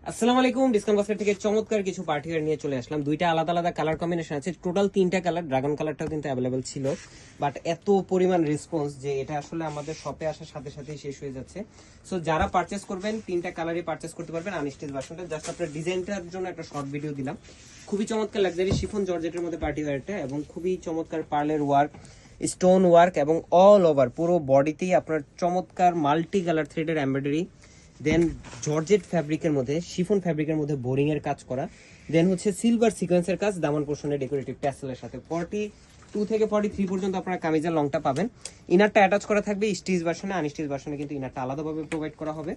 আসসালামু আলাইকুম। Discount basket থেকে চমৎকার কিছু পার্টি ওয়্যার নিয়ে চলে আসলাম। দুইটা আলাদা আলাদা কালার কম্বিনেশন আছে, টোটাল 3টা কালার। ড্রাগন কালারটাও কিন্তু অ্যাভেলেবেল ছিল, বাট এত পরিমাণ রেসপন্স যে এটা আসলে আমাদের শপে আসার সাথে সাথেই শেষ হয়ে যাচ্ছে। সো যারা পারচেস করবেন 3টা কালারই পারচেস করতে পারবেন আনস্টিচ ভার্সনটা। জাস্ট আপনার ডিজাইনটার জন্য একটা শর্ট ভিডিও দিলাম। খুবই চমৎকার লাক্সারি শিফন জর্জেটের মধ্যে পার্টি ওয়্যারটা, এবং খুবই চমৎকার পার্লের ওয়ার্ক, স্টোন ওয়ার্ক, এবং অল ওভার পুরো বডিতেই আপনার চমৎকার মাল্টি কালার থ্রেডের এমব্রয়ডারি, দেন জর্জেট ফ্যাব্রিকের মধ্যে শিফন ফ্যাব্রিকের মধ্যে বোরিং এর কাজ করা, দেন হচ্ছে সিলভার সিকোয়েন্সের কাজ দামান পোর্শনে ডেকোরেটিভ ট্যাসেলের সাথে। 42 থেকে 43 পর্যন্ত আপনারা কামিজের লংটা পাবেন। ইনারটা অ্যাটাচ করা থাকবে স্টিচ ভার্সনে, আনস্টিচ ভার্সনে কিন্তু ইনারটা আলাদাভাবে প্রোভাইড করা হবে।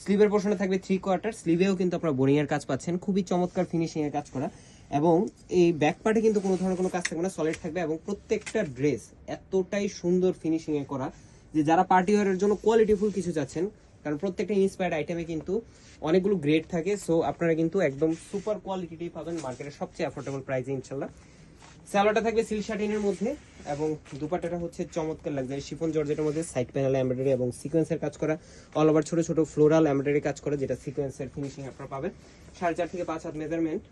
স্লিভের পোর্শনে থাকবে 3/4, স্লিভেও কিন্তু আপনারা বোরিং এর কাজ পাচ্ছেন, খুবই চমৎকার ফিনিশিং এর কাজ করা। এবং এই ব্যাক পার্টে কিন্তু কোনো ধরনের কোনো কাজ থাকবে না, সলিড থাকবে। এবং প্রত্যেকটা ড্রেস এতটাই সুন্দর ফিনিশিং এ করা যে যারা পার্টি ওয়্যারের জন্য কোয়ালিটিফুল কিছু চাচ্ছেন, কারণ প্রত্যেকটা ইন্সপায়ার্ড আইটেমে কিন্তু অনেকগুলো গ্রেড থাকে। সো আপনারা কিন্তু একদম সুপার কোয়ালিটিটাই পাবেন মার্কেটের সবচেয়ে অ্যাফোর্ডেবল প্রাইসে ইনশাল্লাহ। স্যালোটা থাকবে সিল্ক শাটিনের মধ্যে, এবং দুপাট্টাটা হচ্ছে চমৎকার লাক্সারি শিফন জর্জেটের মধ্যে সাইড প্যানেল এমব্রয়ডারি এবং সিকোয়েন্সের কাজ করা, অল ওভার ছোট ছোট ফ্লোরাল এমব্রয়ডারি কাজ করা, যেটা সিকোয়েন্সের ফিনিশিং আপনারা পাবেন। 4.5 থেকে 5 হাত মেজারমেন্ট।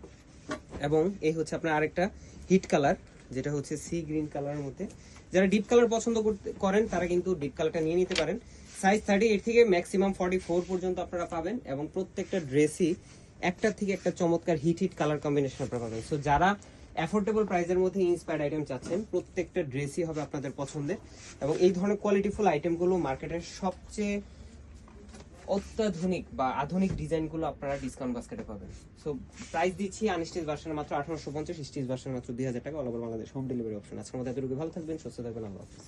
এবং এই হচ্ছে আপনার আরেকটা হিট কালার, যেটা হচ্ছে সি গ্রিন কালারের মধ্যে। যারা ডিপ কালার পছন্দ করেন তারা কিন্তু ডিপ কালারটা নিয়ে নিতে পারেন। সাইজ 38 থেকে ম্যাক্সিমাম 44 পর্যন্ত আপনারা পাবেন, এবং প্রত্যেকটা ড্রেসই একটার থেকে একটা চমৎকার হিট কালার কম্বিনেশন আপনারা পাবেন। সো যারা অ্যাফোর্ডেবল প্রাইসের মধ্যে ইন্সপায়ার্ড আইটেম চাচ্ছেন, প্রত্যেকটা ড্রেসই হবে আপনাদের পছন্দের। এবং এই ধরনের কোয়ালিটিফুল আইটেমগুলো মার্কেটের সবচেয়ে অত্যাধুনিক বা আধুনিক ডিজাইনগুলো আপনারা ডিসকাউন্ট বাস্কেটে পাবেন। সো প্রাইস দিচ্ছি আনস্টিচ ভার্সনে মাত্র 1850, স্টিচ ভার্সনে মাত্র 2000 টাকা। All over Bangladesh home delivery option. আজকের মতো এতটুকু, ভালো থাকবেন, সুস্থ থাকবেন, আল্লাহ হাফেজ।